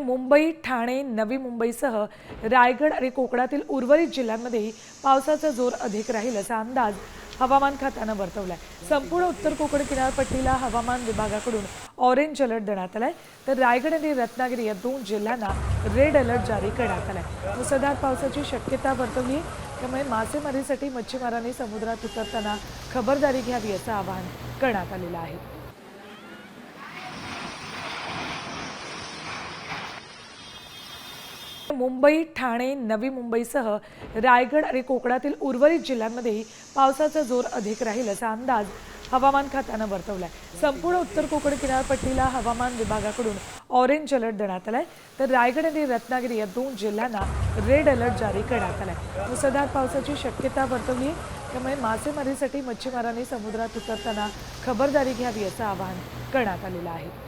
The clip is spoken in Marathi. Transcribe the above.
मुंबई, ठाणे, नवी मुंबईसह रायगड आणि कोकणातील उर्वरित जिल्ह्यांमध्येही पावसाचा जोर अधिक राहील असा अंदाज हवामान खात्यानं वर्तवलाय। संपूर्ण उत्तर कोकण किनारपट्टीला हवामान विभागाकडून ऑरेंज अलर्ट देण्यात आलाय, तर रायगड आणि रत्नागिरी या 2 जिल्ह्यांना रेड अलर्ट जारी करण्यात आलाय। मुसळधार पावसाची शक्यता वर्तवली आहे, त्यामुळे मासेमारीसाठी मच्छीमारांनी समुद्रात उतरताना खबरदारी घ्यावी असं आवाहन करण्यात आलेलं आहे। मुंबई, ठाणे, नवी मुंबईसह रायगड आणि कोकणातील उर्वरित जिल्ह्यांमध्येही पावसाचा जोर अधिक राहील असा अंदाज हवामान खात्यानं वर्तवलाय। संपूर्ण उत्तर कोकण किनारपट्टीला हवामान विभागाकडून ऑरेंज अलर्ट देण्यात आलाय, तर रायगड आणि रत्नागिरी या 2 जिल्ह्यांना रेड अलर्ट जारी करण्यात आलाय। मुसळधार पावसाची शक्यता वर्तवली आहे, त्यामुळे मासेमारीसाठी मच्छीमारांनी समुद्रात उतरताना खबरदारी घ्यावी असं आवाहन करण्यात आलेलं आहे।